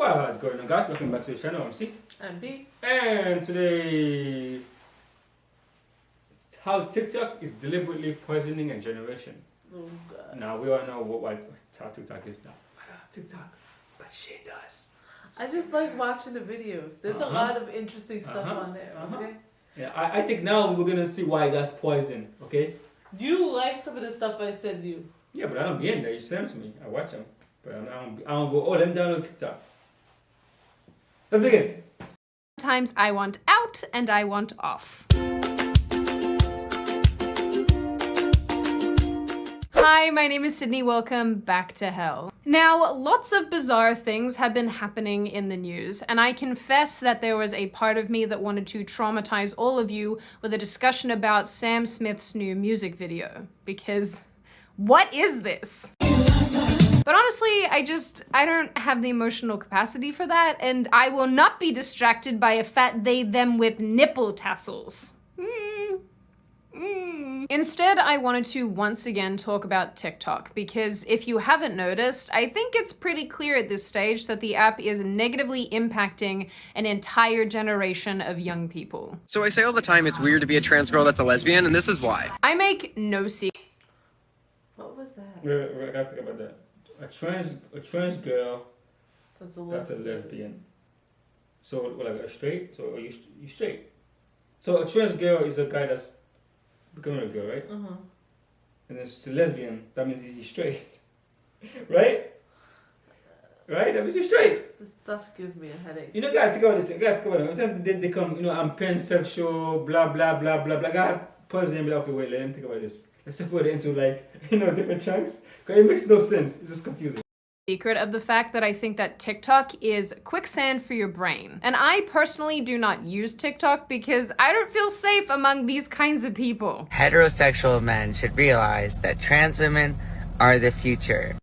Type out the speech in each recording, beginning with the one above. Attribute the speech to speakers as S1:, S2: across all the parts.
S1: What's going on, guys? Welcome back to the channel. I'm C.
S2: And B.
S1: And today, it's how TikTok is deliberately poisoning a generation.
S2: Oh God.
S1: Now we all know how TikTok is now. TikTok, but she does.
S2: I just like watching the videos. There's a lot of interesting stuff on there. Okay.
S1: Yeah, I think now we're gonna see why that's poison. Okay.
S2: You like some of the stuff I send you.
S1: Yeah, but I don't be in there. You send them to me. I watch them, but I don't go. Oh, let me download TikTok. Let's begin.
S3: Sometimes I want out and I want off. Hi, my name is Sydney. Welcome back to hell. Now, lots of bizarre things have been happening in the news, and I confess that there was a part of me that wanted to traumatize all of you with a discussion about Sam Smith's new music video. Because what is this? But honestly, I don't have the emotional capacity for that, and I will not be distracted by a fat they them with nipple tassels. Instead, I wanted to once again talk about TikTok, because if you haven't noticed, I think it's pretty clear at this stage that the app is negatively impacting an entire generation of young people.
S4: So I say all the time it's weird to be a trans girl that's a lesbian, and this is why.
S3: I make no secret.
S2: What was that?
S1: I have to think about that. A trans girl that's a lesbian. So like a straight. So are you straight? So a trans girl is a guy that's becoming a girl, right?
S2: Mm-hmm.
S1: And then she's a lesbian. That means he's straight, right? Right? That means you're straight.
S2: This stuff gives me a headache.
S1: You know, gotta think about this. Gotta think about it. Every time they come, you know, I'm pansexual, blah blah blah blah blah. Gotta pause and be like, okay, wait, let me think about this. Let's separate it into like, you know, different chunks. Because it makes no sense. It's just confusing.
S3: Secret of the fact that I think that TikTok is quicksand for your brain. And I personally do not use TikTok because I don't feel safe among these kinds of people.
S5: Heterosexual men should realize that trans women are the future.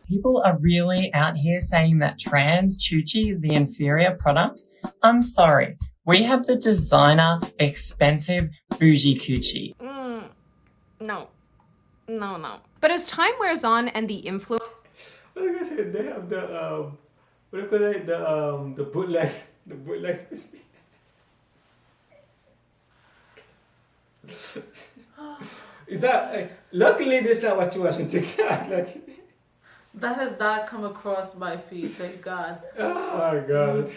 S6: People are really out here saying that trans Chuchi is the inferior product. I'm sorry. We have the designer, expensive, bougie coochie.
S3: No. But as time wears on and the influence...
S1: Like I said, they have the, what do you call it? The bootleg. The bootleg. Is that, luckily this is not what you watch on TikTok. Like,
S2: That has not come across my feed, thank God.
S1: oh God.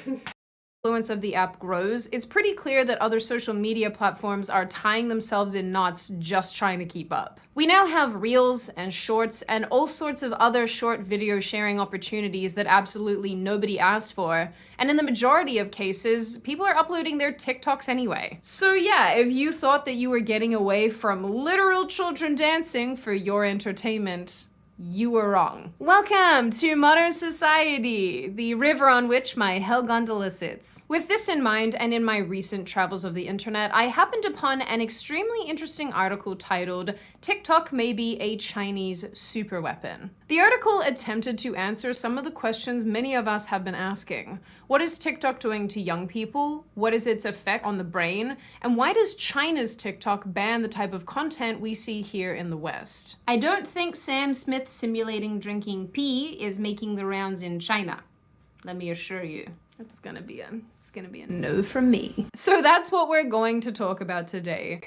S3: influence of the app grows, it's pretty clear that other social media platforms are tying themselves in knots just trying to keep up. We now have Reels and Shorts and all sorts of other short video sharing opportunities that absolutely nobody asked for, and in the majority of cases, people are uploading their TikToks anyway. So yeah, if you thought that you were getting away from literal children dancing for your entertainment, you were wrong. Welcome to modern society, the river on which my hell gondola sits. With this in mind, and in my recent travels of the internet, I happened upon an extremely interesting article titled, "TikTok may be a Chinese superweapon." The article attempted to answer some of the questions many of us have been asking. What is TikTok doing to young people? What is its effect on the brain? And why does China's TikTok ban the type of content we see here in the West? I don't think Sam Smith simulating drinking pee is making the rounds in China. Let me assure you, it's gonna be a no from me. So that's what we're going to talk about today.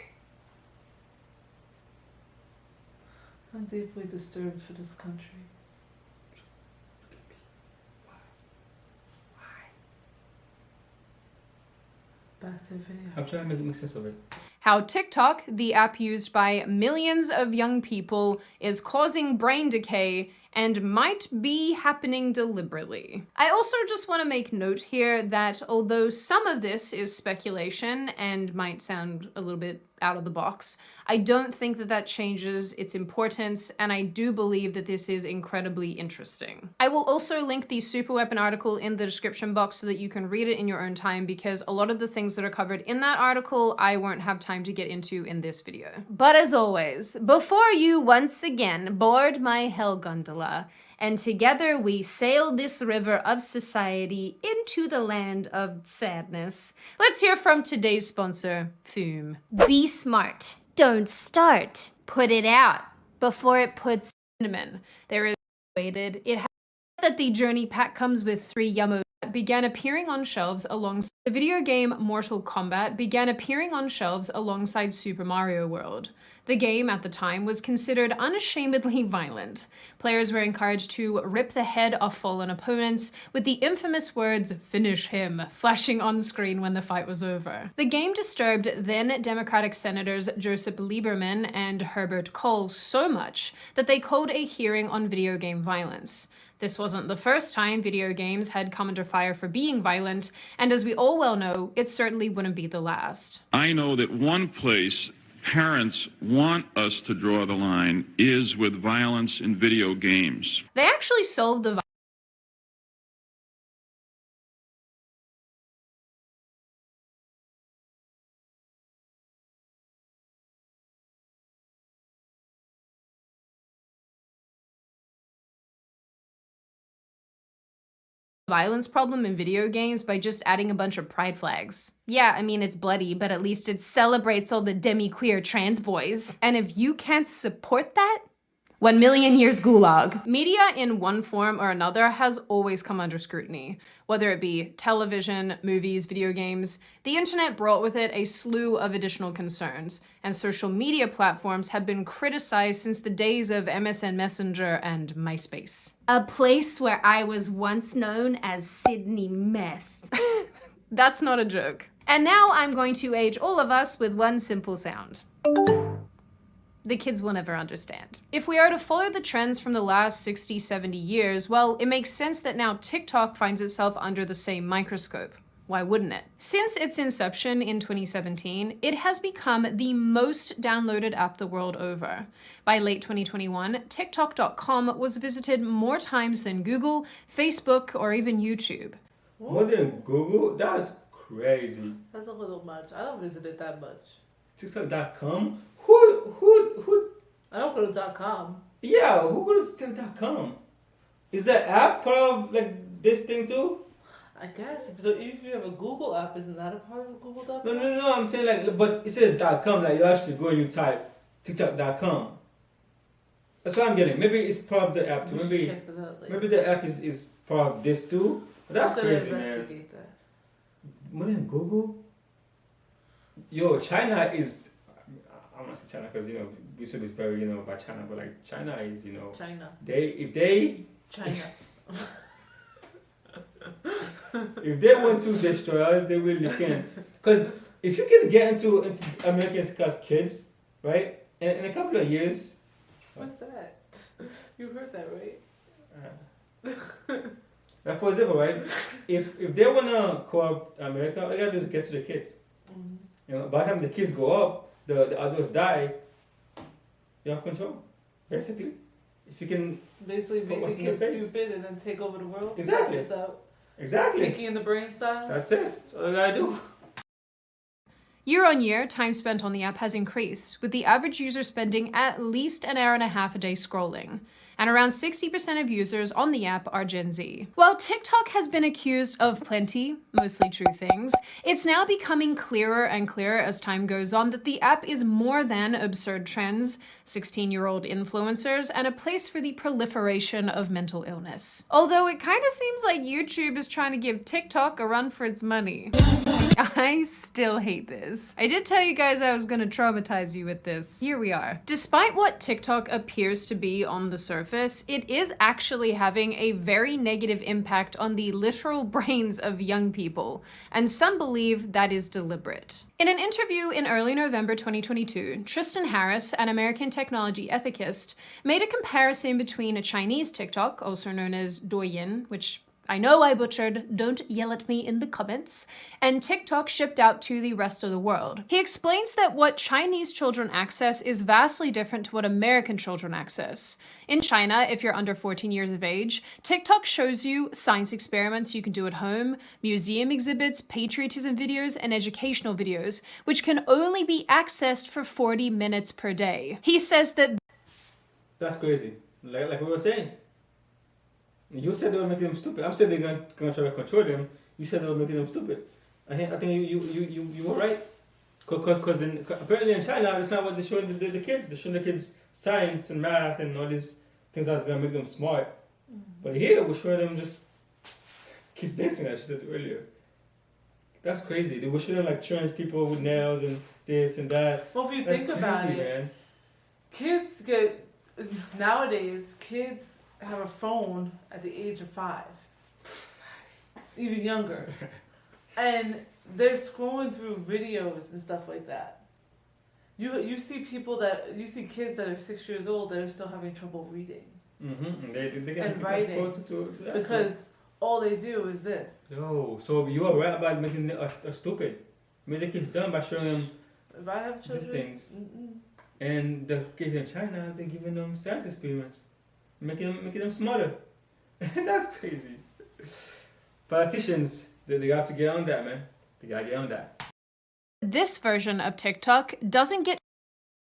S2: I'm deeply disturbed for this country. Back to the video.
S1: I'm trying to make sense of it.
S3: How TikTok, the app used by millions of young people, is causing brain decay and might be happening deliberately. I also just want to make note here that although some of this is speculation and might sound a little bit out of the box, I don't think that that changes its importance, and I do believe that this is incredibly interesting. I will also link the Superweapon article in the description box so that you can read it in your own time, because a lot of the things that are covered in that article I won't have time to get into in this video. But as always, before you once again board my hell gondola, and together we sail this river of society into the land of sadness, let's hear from today's sponsor, Fume. Be smart. Don't start. Put it out. before it puts cinnamon. There is waited. It has that the Journey pack comes with 3 Yummo began appearing on shelves alongside the video game Mortal Kombat began appearing on shelves alongside Super Mario World. The game at the time was considered unashamedly violent. Players were encouraged to rip the head off fallen opponents with the infamous words "finish him" flashing on screen when the fight was over. The game disturbed then Democratic Senators Joseph Lieberman and Herbert Kohl so much that they called a hearing on video game violence. This wasn't the first time video games had come under fire for being violent, and as we all well know, it certainly wouldn't be the last.
S7: I know that one place parents want us to draw the line is with violence in video games.
S3: They actually solved the violence problem in video games by just adding a bunch of pride flags. Yeah, I mean, it's bloody, but at least it celebrates all the demi-queer trans boys. And if you can't support that, 1 million years gulag. Media in one form or another has always come under scrutiny. Whether it be television, movies, video games, the internet brought with it a slew of additional concerns, and social media platforms have been criticized since the days of MSN Messenger and MySpace. A place where I was once known as Sydney Meth. That's not a joke. And now I'm going to age all of us with one simple sound. The kids will never understand. If we are to follow the trends from the last 60, 70 years, well, it makes sense that now TikTok finds itself under the same microscope. Why wouldn't it? Since its inception in 2017, it has become the most downloaded app the world over. By late 2021, TikTok.com was visited more times than Google, Facebook, or even YouTube.
S1: More than Google? That's crazy.
S2: That's a little much. I don't visit it that much.
S1: TikTok.com? Who?
S2: I don't go to .com.
S1: Yeah, who goes to TikTok.com? Is the app part of like this thing too?
S2: I guess. So if you have a Google app, isn't that a part of Google.com?
S1: No, I'm saying like, but it says .com, like you actually go and you type TikTok.com. That's what I'm getting. Maybe it's part of the app too. Maybe the app is part of this too. But that's crazy, man.
S2: That.
S1: More than Google? Yo, China is... I'm not saying China because, you know, YouTube is very, you know, about China, but like China is, you know...
S2: China.
S1: China. If they want to destroy us, they really can. Because if you can get into American kids, right, in a couple of years...
S2: What's that? You heard that, right?
S1: Like for example, right, if they want to co-opt America, all you got to do is get to the kids. Mm-hmm. You know, by the time the kids go up, the adults die, you have control, basically. If you can...
S2: Basically make the kids stupid and then take over the world?
S1: Exactly. Exactly.
S2: Pinky in the brain style?
S1: That's it. That's all you gotta do.
S3: Year on year, time spent on the app has increased, with the average user spending at least an hour and a half a day scrolling. And around 60% of users on the app are Gen Z. While TikTok has been accused of plenty, mostly true things, it's now becoming clearer and clearer as time goes on that the app is more than absurd trends, 16-year-old influencers, and a place for the proliferation of mental illness. Although it kind of seems like YouTube is trying to give TikTok a run for its money. I still hate this. I did tell you guys I was gonna traumatize you with this. Here we are. Despite what TikTok appears to be on the surface, it is actually having a very negative impact on the literal brains of young people, and some believe that is deliberate. In an interview in early November 2022, Tristan Harris, an American technology ethicist, made a comparison between a Chinese TikTok, also known as Douyin, which I know I butchered, don't yell at me in the comments, and TikTok shipped out to the rest of the world. He explains that what Chinese children access is vastly different to what American children access. In China, if you're under 14 years of age, TikTok shows you science experiments you can do at home, museum exhibits, patriotism videos, and educational videos, which can only be accessed for 40 minutes per day. He says that...
S1: That's crazy. Like we were saying. You said they were making them stupid. I'm saying they're going to try to control them. You said they were making them stupid. I think you were right. Because apparently in China, that's not what they're showing the kids. They're showing the kids science and math and all these things that's gonna make them smart. But here we're showing them just kids dancing, as you said earlier. That's crazy. They were showing like trans people with nails and this and that.
S2: Well, if you
S1: That's
S2: think about
S1: crazy,
S2: it,
S1: man.
S2: kids get nowadays. Kids have a phone at the age of 5, even younger, and they're scrolling through videos and stuff like that. You see kids that are 6 years old that are still having trouble reading.
S1: Mm-hmm. They get
S2: And writing because all they do is this.
S1: Yo, so you are right about making it stupid. Make the kids dumb by showing them
S2: If I have children,
S1: these things. And the kids in China, they're giving them science experiments, making them smarter. That's crazy. Politicians, they have to get on that, man. They gotta get on that.
S3: This version of TikTok doesn't get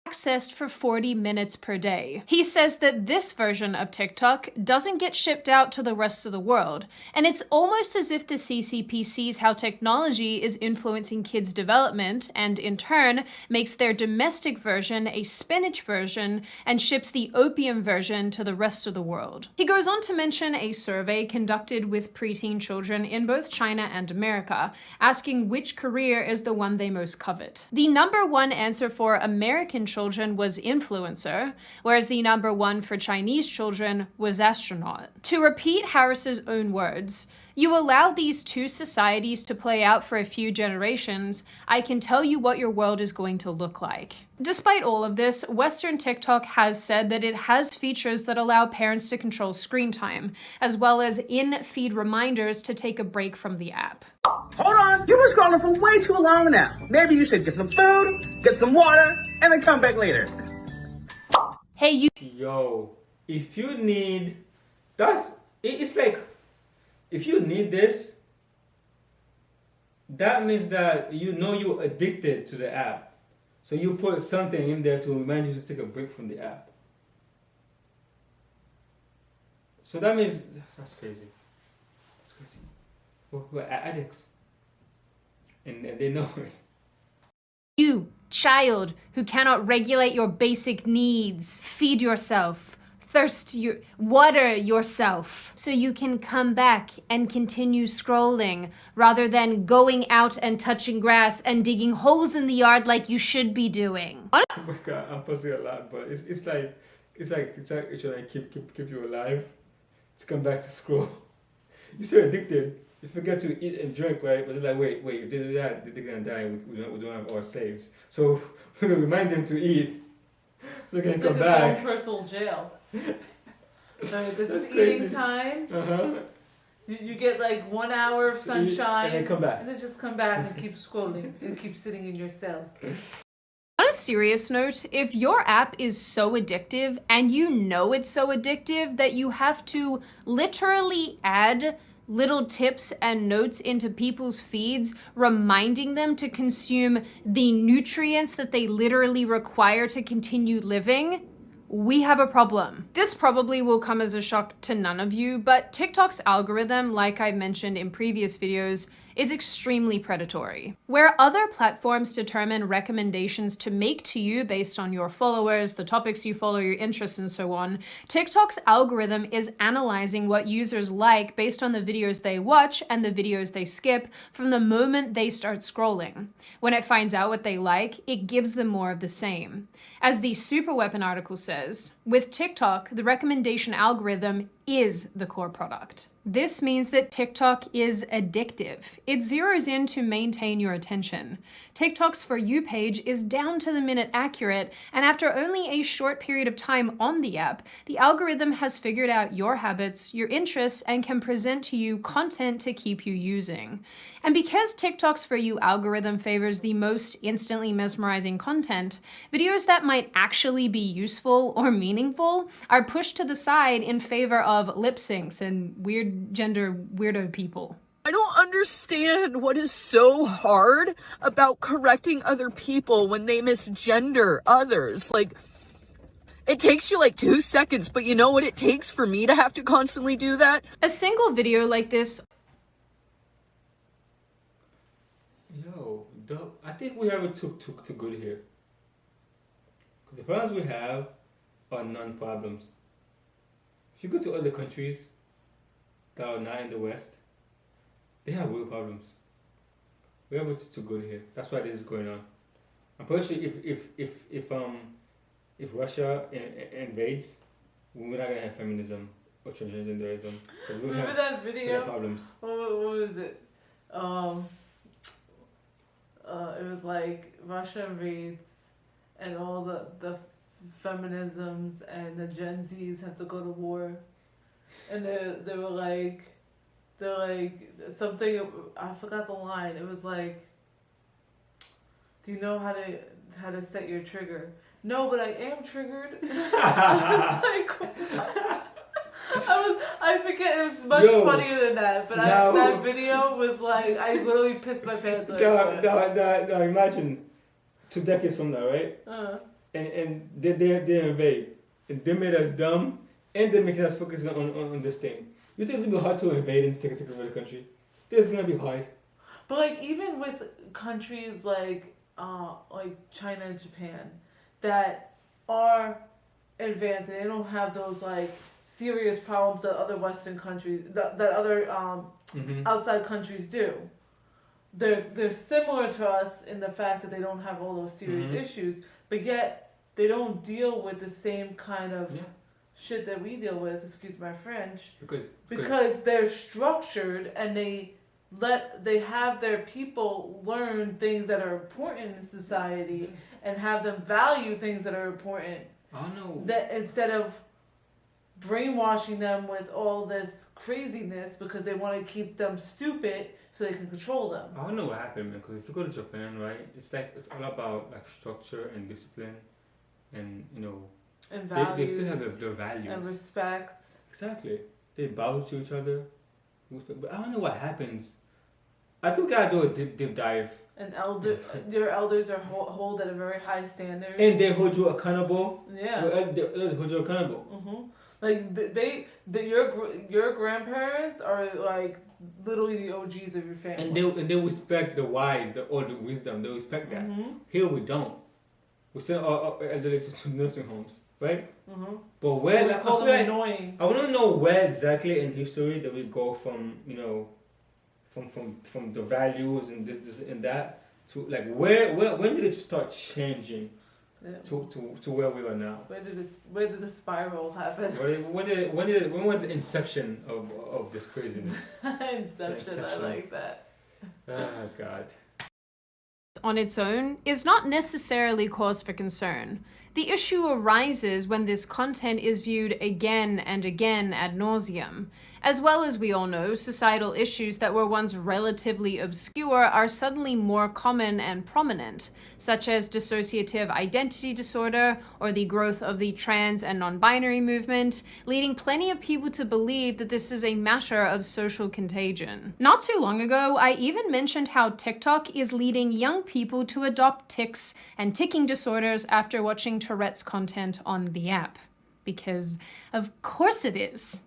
S3: accessed for 40 minutes per day. He says that this version of TikTok doesn't get shipped out to the rest of the world, and it's almost as if the CCP sees how technology is influencing kids' development and, in turn, makes their domestic version a spinach version and ships the opium version to the rest of the world. He goes on to mention a survey conducted with preteen children in both China and America, asking which career is the one they most covet. The number one answer for American children was influencer, whereas the number one for Chinese children was astronaut. To repeat Harris's own words, "You allow these two societies to play out for a few generations, I can tell you what your world is going to look like." Despite all of this, Western TikTok has said that it has features that allow parents to control screen time, as well as in-feed reminders to take a break from the app.
S8: Hold on, you've been scrolling for way too long now. Maybe you should get some food, get some water, and then come back later.
S3: Hey, you.
S1: Yo, if you need, it's like, if you need this, that means that you know you're addicted to the app. So you put something in there to remind you to take a break from the app. So that means, that's crazy. That's crazy. We're addicts. And they know it.
S3: You, child, who cannot regulate your basic needs, feed yourself, water yourself, so you can come back and continue scrolling, rather than going out and touching grass and digging holes in the yard like you should be doing.
S1: Oh my God, I'm posting a lot, but it's like trying to keep you alive, to come back to scroll. You're so addicted. You forget to eat and drink, right? But they're like, wait, if they do that, they're gonna die. We don't have our slaves. So we're gonna remind them to eat, so they can come back.
S2: It's like its own personal jail. So this is
S1: crazy.
S2: eating time.
S1: Uh-huh.
S2: You get like 1 hour of sunshine,
S1: and then come back.
S2: and then just come back and keep scrolling and keep sitting in your cell.
S3: On a serious note, if your app is so addictive and you know it's so addictive that you have to literally add little tips and notes into people's feeds, reminding them to consume the nutrients that they literally require to continue living, we have a problem. This probably will come as a shock to none of you, but TikTok's algorithm, like I mentioned in previous videos, is extremely predatory. Where other platforms determine recommendations to make to you based on your followers, the topics you follow, your interests, and so on, TikTok's algorithm is analyzing what users like based on the videos they watch and the videos they skip from the moment they start scrolling. When it finds out what they like, it gives them more of the same. As the Superweapon article says, with TikTok, the recommendation algorithm is the core product. This means that TikTok is addictive. It zeroes in to maintain your attention. TikTok's For You page is down to the minute accurate, and after only a short period of time on the app, the algorithm has figured out your habits, your interests, and can present to you content to keep you using. And because TikTok's For You algorithm favors the most instantly mesmerizing content, videos that might actually be useful or meaningful are pushed to the side in favor of lip syncs and weird gender weirdo people.
S9: I don't understand what is so hard about correcting other people when they misgender others. Like, it takes you like 2 seconds, but you know what it takes for me to have to constantly do that?
S3: A single video like this.
S1: Yo, I think we have it too good here. Because the problems we have are non-problems. If you go to other countries that are not in the West, they have real problems. We have too good here. That's why this is going on. I'm pretty sure if Russia invades, we're not gonna have feminism or transgenderism because we
S2: Remember
S1: have
S2: that video?
S1: problems.
S2: What was it? It was like Russia invades, and all the feminisms and the Gen Zs have to go to war, and they were like something. I forgot the line. It was like, do you know how to set your trigger? No, but I am triggered. I was like, I forget. It was much funnier than that. But that video was like, I literally pissed my pants.
S1: No, imagine 2 decades from now, right? And they invade, and they made us dumb, and they're making us focus on this thing. You think it's gonna be hard to invade and take over the country? It's gonna be hard.
S2: But like even with countries like China and Japan that are advanced and they don't have those like serious problems that other Western countries that other outside countries do. They're similar to us in the fact that they don't have all those serious issues, but yet they don't deal with the same kind of shit that we deal with, excuse my French, because they're structured and they have their people learn things that are important in society and have them value things that are important.
S1: I know.
S2: That instead of brainwashing them with all this craziness because they want to keep them stupid so they can control them.
S1: I don't know what happened, man. Because if you go to Japan, right, it's all about like structure and discipline, and
S2: and
S1: they still have their values
S2: and respect.
S1: Exactly. They bow to each other, but I don't know what happens. I think I do a deep dive.
S2: And your elders are hold at a very high standard.
S1: And they hold you accountable.
S2: Yeah.
S1: They hold you accountable.
S2: Like your grandparents are like literally the OGs of your family.
S1: And they respect the wise, the old wisdom. They respect that. Here we don't. We send our elderly to nursing homes, right? But where
S2: we call them annoying.
S1: I want to know where exactly in history that we go from from the values and this and that to like when did it start changing to where we are now?
S2: Where did the spiral happen?
S1: When was the inception of this craziness?
S2: Inception, I like that.
S1: Oh God.
S3: On its own is not necessarily cause for concern. The issue arises when this content is viewed again and again ad nauseum. As well as we all know, societal issues that were once relatively obscure are suddenly more common and prominent, such as dissociative identity disorder or the growth of the trans and non-binary movement, leading plenty of people to believe that this is a matter of social contagion. Not too long ago, I even mentioned how TikTok is leading young people to adopt tics and ticking disorders after watching Tourette's content on the app. Because of course it is.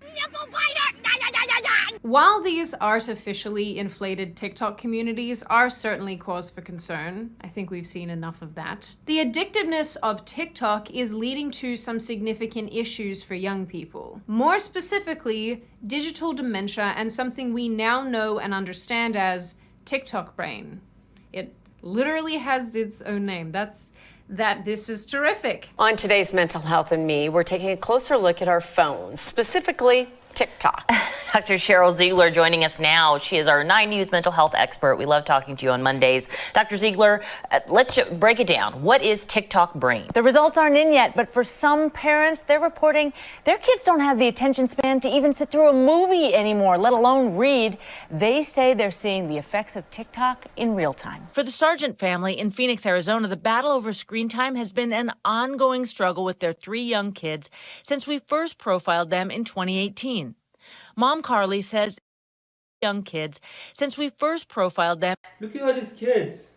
S3: While these artificially inflated TikTok communities are certainly cause for concern, I think we've seen enough of that, the addictiveness of TikTok is leading to some significant issues for young people. More specifically, digital dementia and something we now know and understand as TikTok brain. It literally has its own name. This is terrific.
S10: On today's Mental Health and Me, we're taking a closer look at our phones, specifically TikTok.
S11: Dr. Cheryl Ziegler joining us now. She is our 9 News mental health expert. We love talking to you on Mondays. Dr. Ziegler, let's break it down. What is TikTok brain?
S12: The results aren't in yet, but for some parents, they're reporting their kids don't have the attention span to even sit through a movie anymore, let alone read. They say they're seeing the effects of TikTok in real time. For the Sargent family in Phoenix, Arizona, the battle over screen time has been an ongoing struggle with their 3 young kids since we first profiled them in 2018. Mom Carly says young kids since we first profiled them.
S1: Look at all these kids.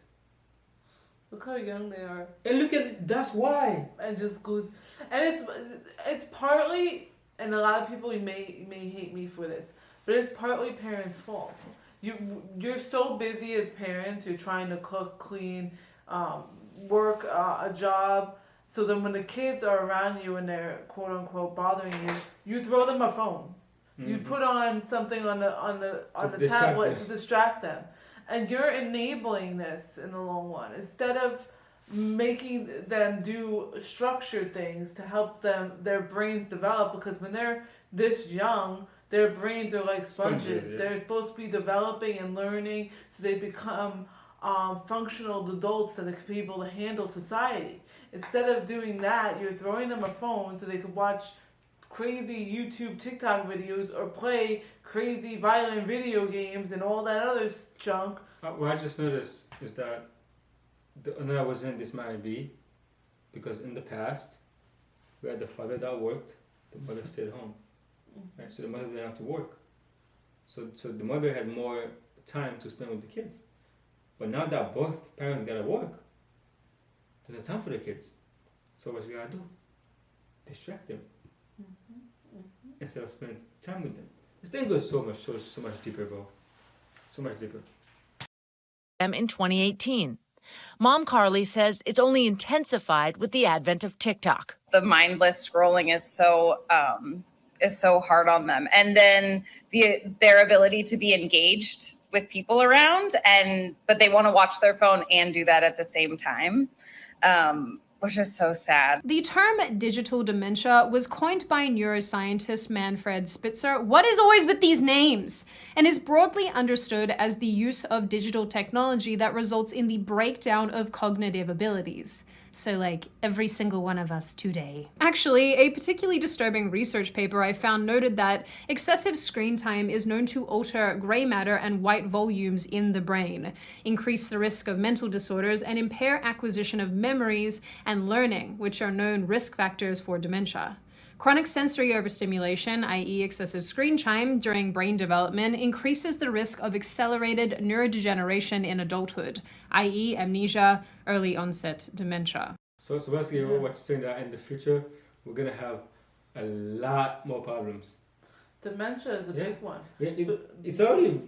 S2: Look how young they are.
S1: And look at that's why.
S2: And just goes, and it's partly, and a lot of people may hate me for this, but it's partly parents' fault. You're so busy as parents. You're trying to cook, clean, work a job. So then when the kids are around you and they're quote unquote bothering you, you throw them a phone. You put on something on the tablet to distract them. And you're enabling this in the long run. Instead of making them do structured things to help their brains develop, because when they're this young, their brains are like sponges. Yeah. They're supposed to be developing and learning so they become functional adults that are able to handle society. Instead of doing that, you're throwing them a phone so they can watch crazy YouTube, TikTok videos or play crazy violent video games and all that other junk.
S1: What I just noticed is that another reason this might be because in the past we had the father that worked, the mother stayed home. Right? So the mother didn't have to work. So the mother had more time to spend with the kids. But now that both parents gotta work, there's no time for the kids. So what's we gotta do? Distract them. Instead of spending time with them. This thing goes so much deeper, bro. So much deeper.
S12: In 2018. Mom Carly says it's only intensified with the advent of TikTok.
S13: The mindless scrolling is so hard on them, and then their ability to be engaged with people around, but they want to watch their phone and do that at the same time, which is so sad.
S3: The term digital dementia was coined by neuroscientist Manfred Spitzer. What is always with these names? And is broadly understood as the use of digital technology that results in the breakdown of cognitive abilities. So like every single one of us today. Actually, a particularly disturbing research paper I found noted that excessive screen time is known to alter gray matter and white volumes in the brain, increase the risk of mental disorders, and impair acquisition of memories and learning, which are known risk factors for dementia. Chronic sensory overstimulation, i.e. excessive screen time during brain development, increases the risk of accelerated neurodegeneration in adulthood, i.e. amnesia, early onset dementia.
S1: So basically what you're saying that in the future, we're going to have a lot more problems.
S2: Dementia is a big one.
S1: It's already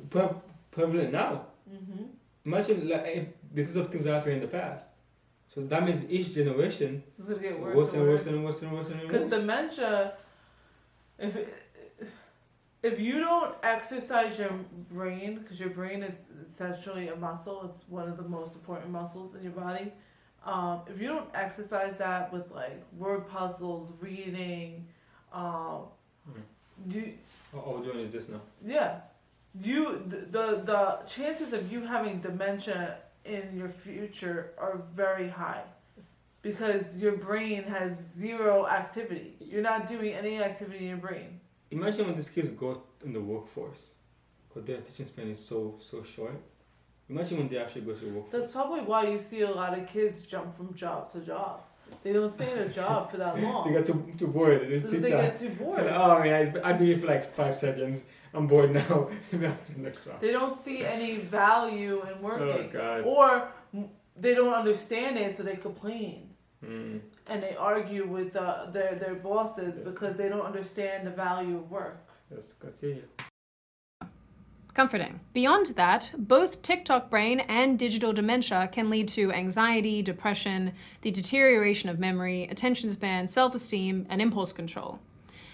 S1: prevalent now. Imagine because of things that happened in the past. So that means each generation
S2: is going to get
S1: worse and worse and worse and worse and worse.
S2: Because dementia, if you don't exercise your brain, because your brain is essentially a muscle, it's one of the most important muscles in your body. If you don't exercise that with like word puzzles, reading,
S1: all we're doing is this now.
S2: Yeah, the chances of you having dementia in your future are very high because your brain has zero activity. You're not doing any activity in your brain.
S1: Imagine when these kids go in the workforce, because their attention span is so short. Imagine when they actually go to the workforce.
S2: That's probably why you see a lot of kids jump from job to job. They don't stay in a job for that long.
S1: They get too bored.
S2: They get too bored.
S1: Oh man, I'd be here for like 5 seconds. I'm bored now.
S2: They don't see any value in working.
S1: Oh, God.
S2: Or they don't understand it, so they complain. And they argue with their bosses because they don't understand the value of work.
S1: That's good.
S3: Comforting. Beyond that, both TikTok brain and digital dementia can lead to anxiety, depression, the deterioration of memory, attention span, self-esteem, and impulse control.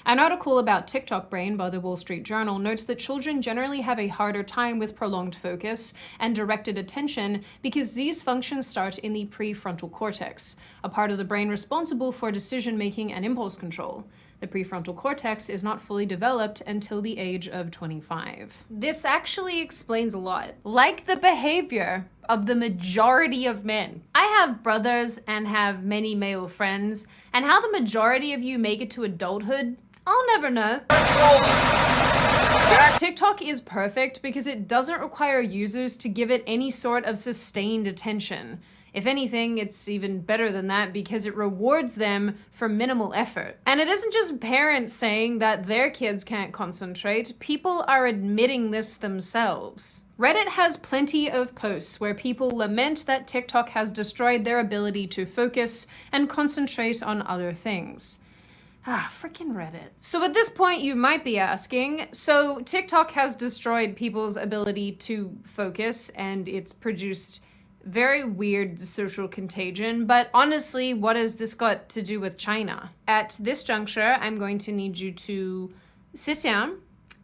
S3: An article about TikTok brain by the Wall Street Journal notes that children generally have a harder time with prolonged focus and directed attention because these functions start in the prefrontal cortex, a part of the brain responsible for decision-making and impulse control. The prefrontal cortex is not fully developed until the age of 25. This actually explains a lot, like the behavior of the majority of men. I have brothers and have many male friends, and how the majority of you make it to adulthood, I'll never know. TikTok is perfect because it doesn't require users to give it any sort of sustained attention. If anything, it's even better than that because it rewards them for minimal effort. And it isn't just parents saying that their kids can't concentrate, people are admitting this themselves. Reddit has plenty of posts where people lament that TikTok has destroyed their ability to focus and concentrate on other things. Frickin' Reddit. So at this point you might be asking, so TikTok has destroyed people's ability to focus and it's produced Very weird social contagion, but honestly, what has this got to do with China? At this juncture, I'm going to need you to sit down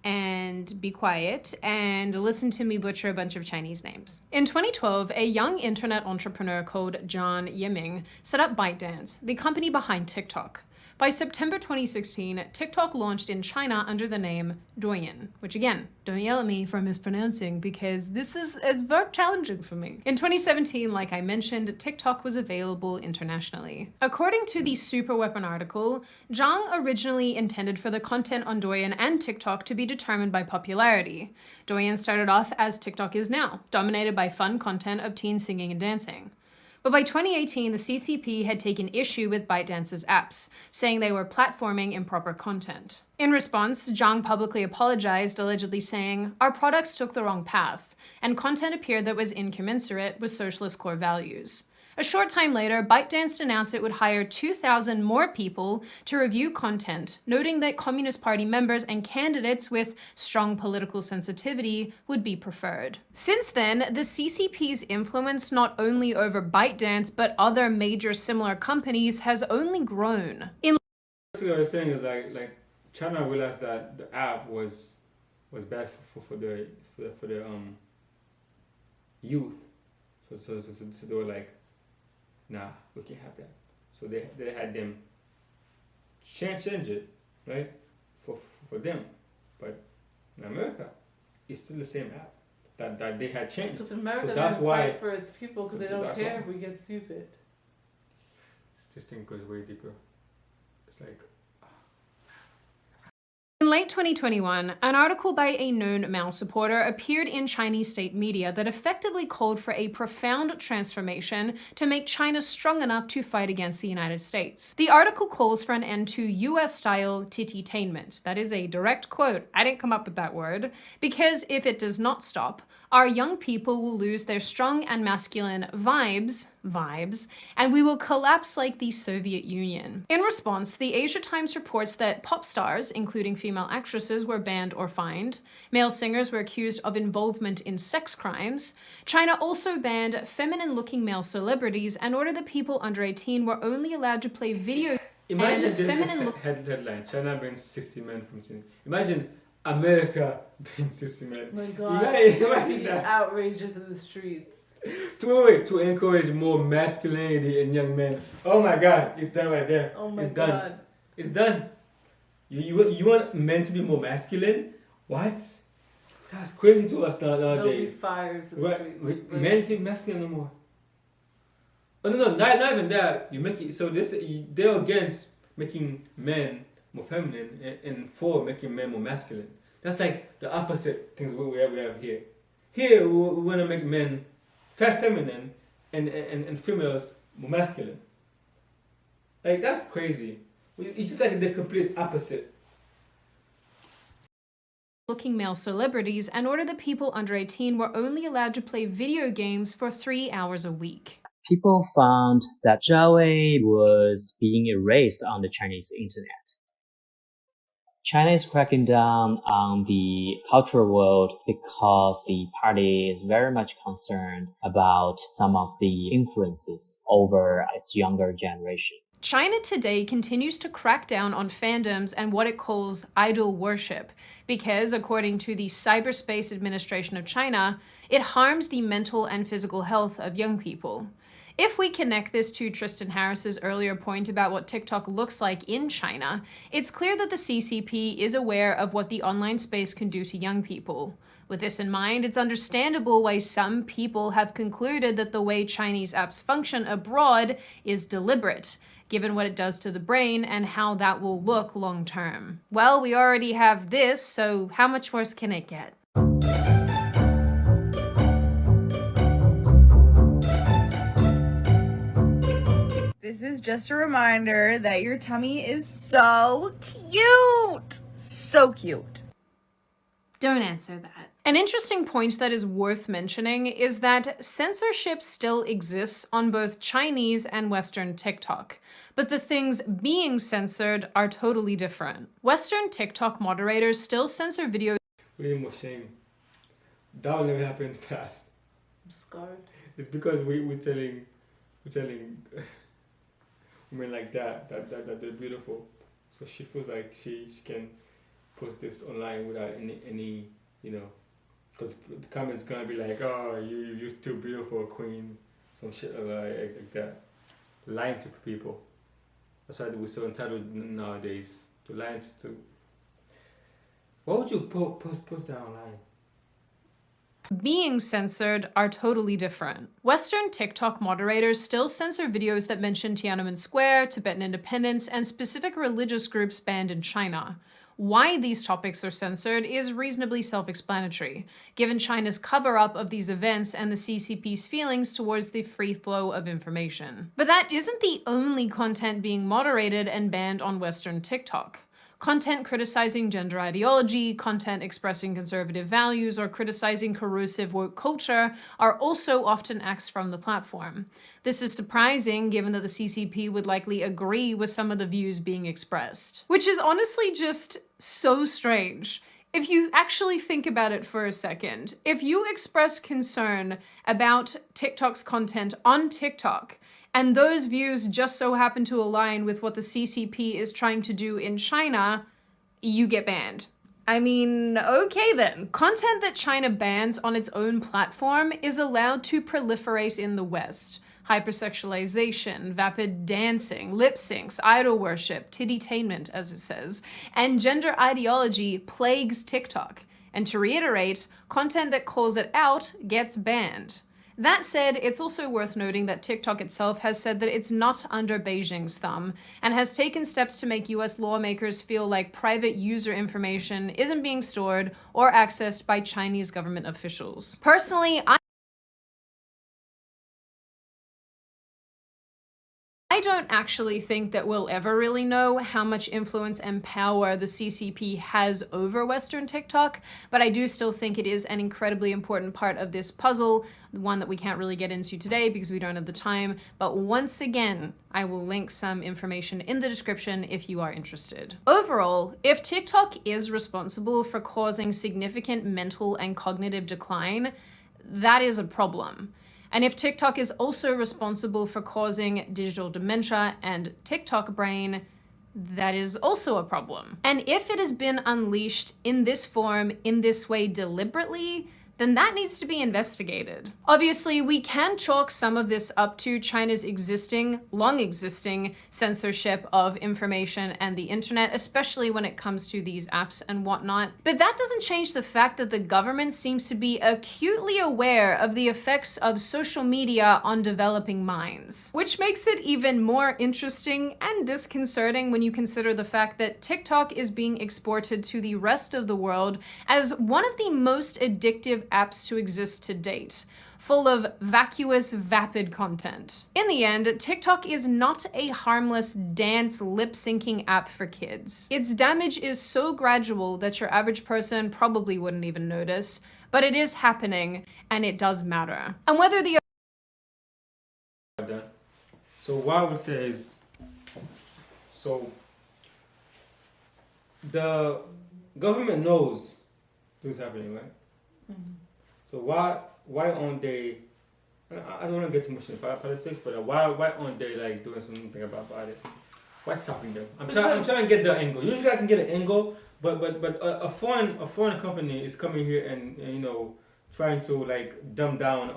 S3: and be quiet and listen to me butcher a bunch of Chinese names. In 2012, a young internet entrepreneur called Zhang Yiming set up ByteDance, the company behind TikTok. By September 2016, TikTok launched in China under the name Douyin, which again, don't yell at me for mispronouncing because this is very challenging for me. In 2017, like I mentioned, TikTok was available internationally. According to the Superweapon article, Zhang originally intended for the content on Douyin and TikTok to be determined by popularity. Douyin started off as TikTok is now, dominated by fun content of teens singing and dancing. But by 2018, the CCP had taken issue with ByteDance's apps, saying they were platforming improper content. In response, Zhang publicly apologized, allegedly saying, "Our products took the wrong path, and content appeared that was incommensurate with socialist core values." A short time later, ByteDance announced it would hire 2,000 more people to review content, noting that Communist Party members and candidates with strong political sensitivity would be preferred. Since then, the CCP's influence not only over ByteDance but other major similar companies has only grown.
S1: Basically, what I was saying is like China realized that the app was bad for the youth, so they were like, nah, we can't have that. So they had them change it, right, for them. But in America, it's still the same app that they had changed.
S2: Because America
S1: so that's
S2: doesn't
S1: why
S2: fight for its people because they don't care if we get stupid.
S1: This thing goes way deeper. It's like.
S3: In late 2021, an article by a known Mao supporter appeared in Chinese state media that effectively called for a profound transformation to make China strong enough to fight against the United States. The article calls for an end to US-style tititainment. That is a direct quote. I didn't come up with that word. Because if it does not stop, our young people will lose their strong and masculine vibes, and we will collapse like the Soviet Union. In response, the Asia Times reports that pop stars, including female actresses, were banned or fined. Male singers were accused of involvement in sex crimes. China also banned feminine-looking male celebrities and ordered that people under 18 were only allowed to play video.
S1: Imagine this headline: China bans 60 men from sin. Imagine America bans 60 men.
S2: My God,
S1: imagine
S2: that. Outrageous in the streets.
S1: To encourage more masculinity in young men. Oh my God, it's done right there.
S2: Oh my
S1: it's
S2: God.
S1: Done. It's done. You want men to be more masculine? What? That's crazy to us nowadays.
S2: Nobody's fires in the streets.
S1: Men can't be masculine no more. Oh no, not even that. You make it so they're against making men more feminine and for making men more masculine. That's like the opposite things we have here. Here we want to make men feminine and females more masculine. Like that's crazy. It's just like the complete opposite.
S3: Looking male celebrities and ordered that people under 18 were only allowed to play video games for 3 hours a week.
S14: People found that Zhao Wei was being erased on the Chinese internet. China is cracking down on the cultural world because the party is very much concerned about some of the influences over its younger generation.
S3: China today continues to crack down on fandoms and what it calls idol worship because, according to the Cyberspace Administration of China, it harms the mental and physical health of young people. If we connect this to Tristan Harris's earlier point about what TikTok looks like in China, it's clear that the CCP is aware of what the online space can do to young people. With this in mind, it's understandable why some people have concluded that the way Chinese apps function abroad is deliberate, given what it does to the brain and how that will look long term. Well, we already have this, so how much worse can it get?
S15: This is just a reminder that your tummy is so cute. So cute.
S3: Don't answer that. An interesting point that is worth mentioning is that censorship still exists on both Chinese and Western TikTok, but the things being censored are totally different. Western TikTok moderators still censor videos.
S1: Way more shame. That will never happen in the past.
S2: I'm scarred.
S1: It's because we're telling women like that they're beautiful. So she feels like she can post this online without any because the comments gonna be like, oh, you're too beautiful, queen, some shit like that, lying to people. That's why we're so entitled nowadays to lying to. Why would you post that online?
S3: Being censored are totally different. Western TikTok moderators still censor videos that mention Tiananmen Square, Tibetan independence, and specific religious groups banned in China. Why these topics are censored is reasonably self-explanatory, given China's cover-up of these events and the CCP's feelings towards the free flow of information. But that isn't the only content being moderated and banned on Western TikTok. Content criticizing gender ideology, content expressing conservative values, or criticizing corrosive woke culture are also often axed from the platform. This is surprising given that the CCP would likely agree with some of the views being expressed. Which is honestly just so strange. If you actually think about it for a second, if you express concern about TikTok's content on TikTok, and those views just so happen to align with what the CCP is trying to do in China, you get banned. I mean, okay then. Content that China bans on its own platform is allowed to proliferate in the West. Hypersexualization, vapid dancing, lip syncs, idol worship, tittytainment, as it says, and gender ideology plagues TikTok. And to reiterate, content that calls it out gets banned. That said, it's also worth noting that TikTok itself has said that it's not under Beijing's thumb and has taken steps to make US lawmakers feel like private user information isn't being stored or accessed by Chinese government officials. Personally, I don't actually think that we'll ever really know how much influence and power the CCP has over Western TikTok, but I do still think it is an incredibly important part of this puzzle, one that we can't really get into today because we don't have the time, but once again, I will link some information in the description if you are interested. Overall, if TikTok is responsible for causing significant mental and cognitive decline, that is a problem. And if TikTok is also responsible for causing digital dementia and TikTok brain, that is also a problem. And if it has been unleashed in this form, in this way deliberately, then that needs to be investigated. Obviously, we can chalk some of this up to China's long existing censorship of information and the internet, especially when it comes to these apps and whatnot. But that doesn't change the fact that the government seems to be acutely aware of the effects of social media on developing minds, which makes it even more interesting and disconcerting when you consider the fact that TikTok is being exported to the rest of the world as one of the most addictive apps to exist to date, full of vacuous, vapid content. In the end, TikTok is not a harmless dance lip-syncing app for kids. Its damage is so gradual that your average person probably wouldn't even notice, but it is happening, and it does matter. And whether the
S1: So what I would say is, so the government knows this is happening, right? Mm-hmm. So why aren't they? I don't want to get too much into politics, but why aren't they like doing something about it? What's stopping them? I'm trying to get the angle. Usually I can get an angle, but a foreign company is coming here and you know trying to like dumb down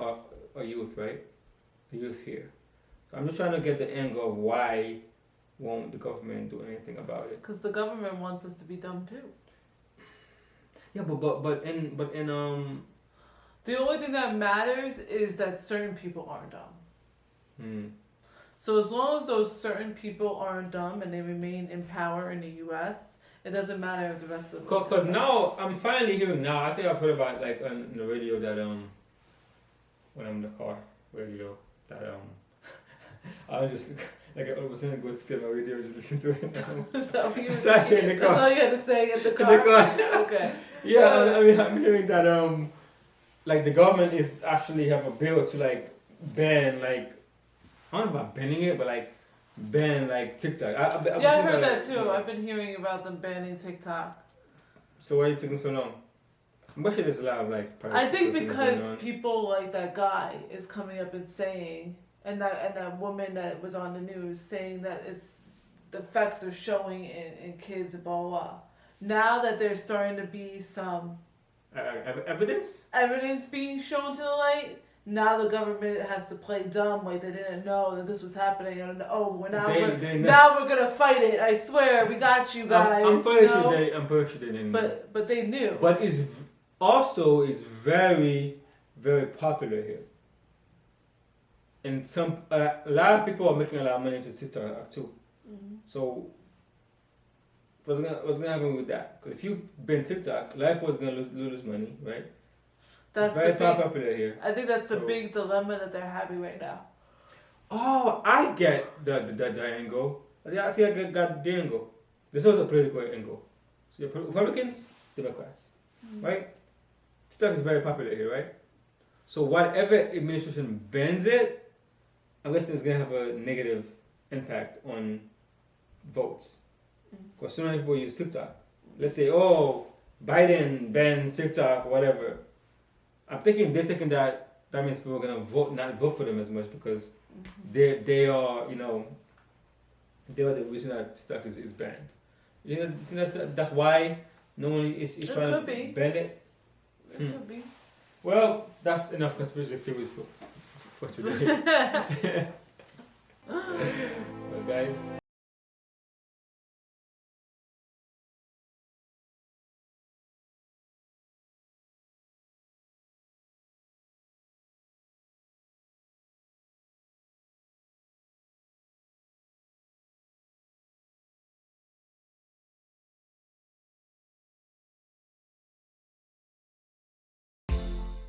S1: our youth, right? The youth here. So I'm just trying to get the angle of why won't the government do anything about it?
S2: Because the government wants us to be dumb too.
S1: Yeah, but in
S2: the only thing that matters is that certain people aren't dumb. So as long as those certain people aren't dumb and they remain in power in the U.S., it doesn't matter if the rest of the world.
S1: Because now I'm finally hearing now. I think I've heard about like on the radio that when I'm in the car radio that I just like I was gonna go to get my radio just listen to it. So I say in the car.
S2: That's all you had to say in the car.
S1: In the car.
S2: Okay.
S1: Yeah, I mean I'm hearing that like the government is actually have a bill to like ban like I don't know about banning it, but like ban like TikTok.
S2: I heard that too. I've been hearing about them banning TikTok.
S1: So why are you taking so long? I'm sure there's a lot of like.
S2: I think
S1: things
S2: because
S1: going on.
S2: people like that guy is coming up and saying, and that woman that was on the news saying that it's the effects are showing in kids and blah blah blah. Now that there's starting to be some
S1: evidence
S2: being shown to the light. Now the government has to play dumb, like they didn't know that this was happening, and now we're gonna fight it. I swear, we got you guys.
S1: I'm pretty sure they didn't.
S2: But they knew.
S1: But it's very, very popular here, and a lot of people are making a lot of money into TikTok too. Mm-hmm. So what's gonna happen with that? Because if you ban TikTok, a lot of people is gonna lose money, right?
S2: That's
S1: it's very popular here.
S2: I think that's the big dilemma that they're having right now.
S1: Oh, I get the angle. I think I got the angle. This was a political angle. So Republicans, Democrats, right? TikTok is very popular here, right? So whatever administration bans it, I'm guessing it's gonna have a negative impact on votes. Because so many people use TikTok. Let's say, Biden bans TikTok, whatever. They're thinking that means people are gonna not vote for them as much because they are, they are the reason that TikTok is banned. You know, that's why no one is trying to ban it.
S2: It could be.
S1: Well, that's enough conspiracy theories for today. Well, guys.